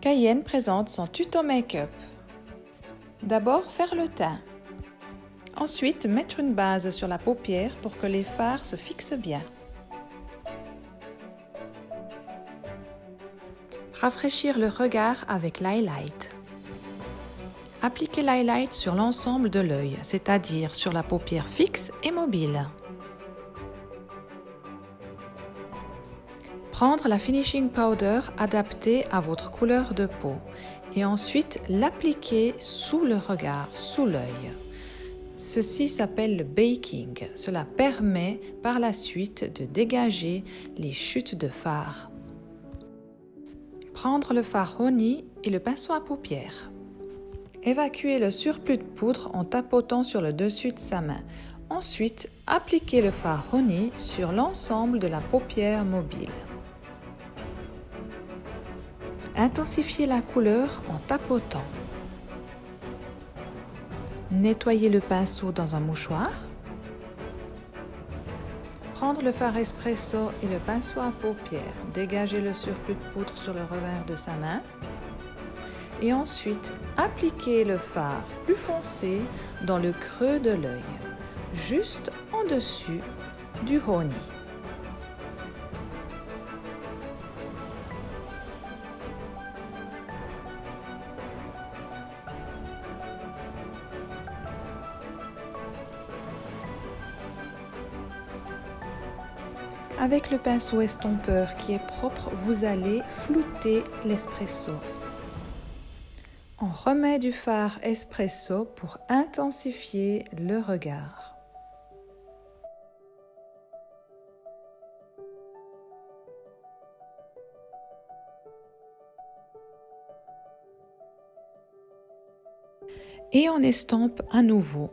Cayenne présente son tuto make-up. D'abord, faire le teint. Ensuite, mettre une base sur la paupière pour que les fards se fixent bien. Rafraîchir le regard avec l'highlight. Appliquer l'highlight sur l'ensemble de l'œil, c'est-à-dire sur la paupière fixe et mobile. Prendre la finishing powder adaptée à votre couleur de peau et ensuite l'appliquer sous le regard, sous l'œil. Ceci s'appelle le baking. Cela permet par la suite de dégager les chutes de fard. Prendre le fard Honey et le pinceau à paupières. Évacuer le surplus de poudre en tapotant sur le dessus de sa main. Ensuite, appliquer le fard Honey sur l'ensemble de la paupière mobile. Intensifier la couleur en tapotant. Nettoyer le pinceau dans un mouchoir. Prendre le fard espresso et le pinceau à paupières. Dégager le surplus de poudre sur le revers de sa main. Et ensuite, appliquer le fard plus foncé dans le creux de l'œil, juste en dessus du honey. Avec le pinceau estompeur qui est propre, vous allez flouter l'espresso. On remet du fard espresso pour intensifier le regard. Et on estompe à nouveau.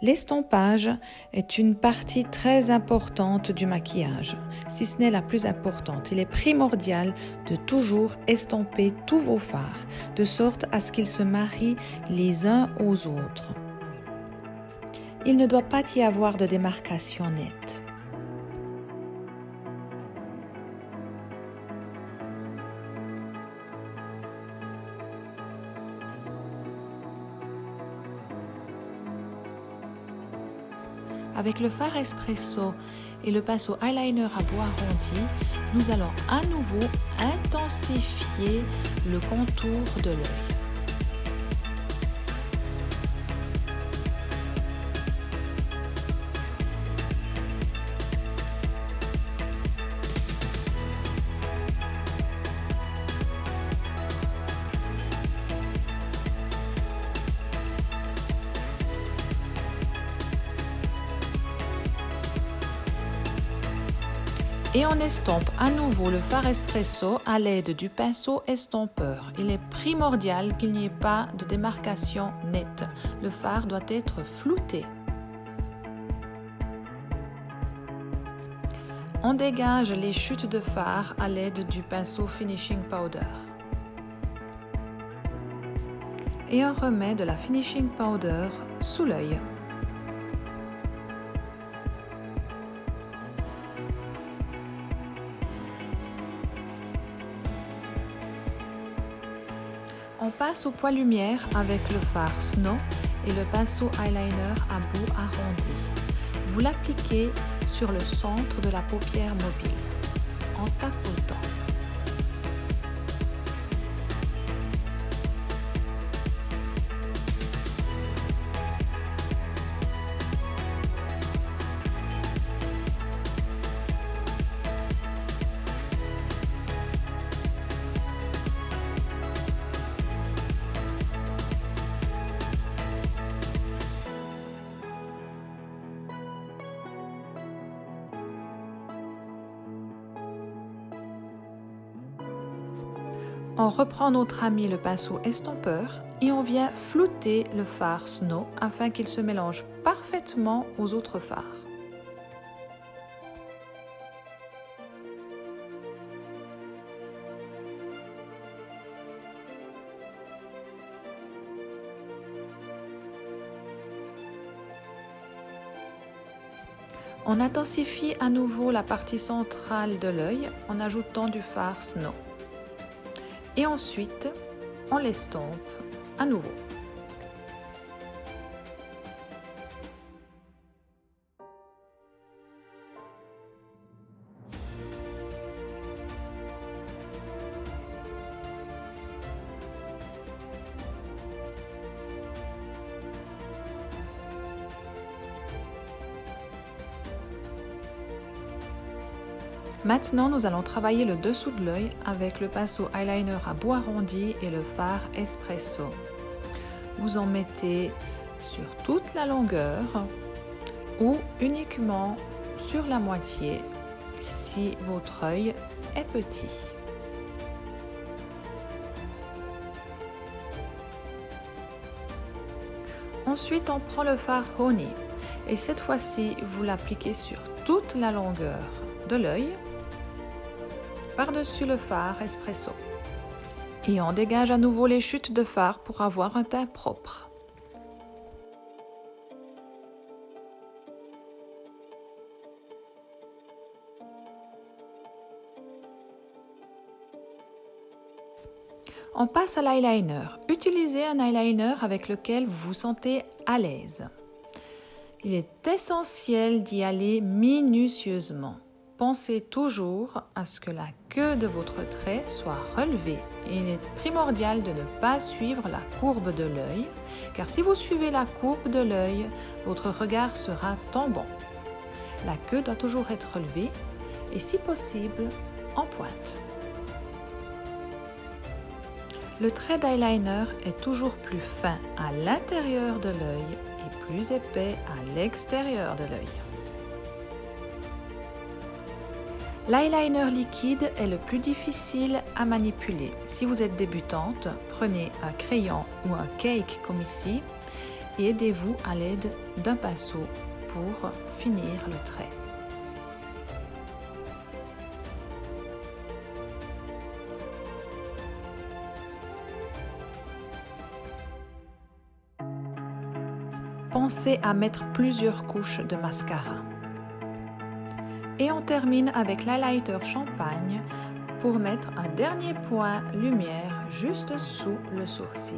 L'estompage est une partie très importante du maquillage, si ce n'est la plus importante. Il est primordial de toujours estomper tous vos fards, de sorte à ce qu'ils se marient les uns aux autres. Il ne doit pas y avoir de démarcation nette. Avec le fard espresso et le pinceau eyeliner à bout arrondi, nous allons à nouveau intensifier le contour de l'œil. Et on estompe à nouveau le fard espresso à l'aide du pinceau estompeur. Il est primordial qu'il n'y ait pas de démarcation nette. Le fard doit être flouté. On dégage les chutes de fard à l'aide du pinceau finishing powder. Et on remet de la finishing powder sous l'œil. On passe au point lumière avec le fard Snow et le pinceau eyeliner à bout arrondi. Vous l'appliquez sur le centre de la paupière mobile en tapotant. On reprend notre ami le pinceau estompeur et on vient flouter le fard Snow afin qu'il se mélange parfaitement aux autres fards. On intensifie à nouveau la partie centrale de l'œil en ajoutant du fard Snow. Et ensuite, on l'estompe à nouveau. Maintenant, nous allons travailler le dessous de l'œil avec le pinceau eyeliner à bout arrondi et le fard espresso. Vous en mettez sur toute la longueur ou uniquement sur la moitié si votre œil est petit. Ensuite, on prend le fard Honey et cette fois-ci, vous l'appliquez sur toute la longueur de l'œil par-dessus le fard espresso. Et on dégage à nouveau les chutes de fard pour avoir un teint propre. On passe à l'eyeliner. Utilisez un eyeliner avec lequel vous vous sentez à l'aise. Il est essentiel d'y aller minutieusement. Pensez toujours à ce que la queue de votre trait soit relevée. Il est primordial de ne pas suivre la courbe de l'œil, car si vous suivez la courbe de l'œil, votre regard sera tombant. La queue doit toujours être relevée et si possible en pointe. Le trait d'eyeliner est toujours plus fin à l'intérieur de l'œil et plus épais à l'extérieur de l'œil. L'eyeliner liquide est le plus difficile à manipuler. Si vous êtes débutante, prenez un crayon ou un cake comme ici et aidez-vous à l'aide d'un pinceau pour finir le trait. Pensez à mettre plusieurs couches de mascara. Et on termine avec l'highlighter champagne pour mettre un dernier point lumière juste sous le sourcil.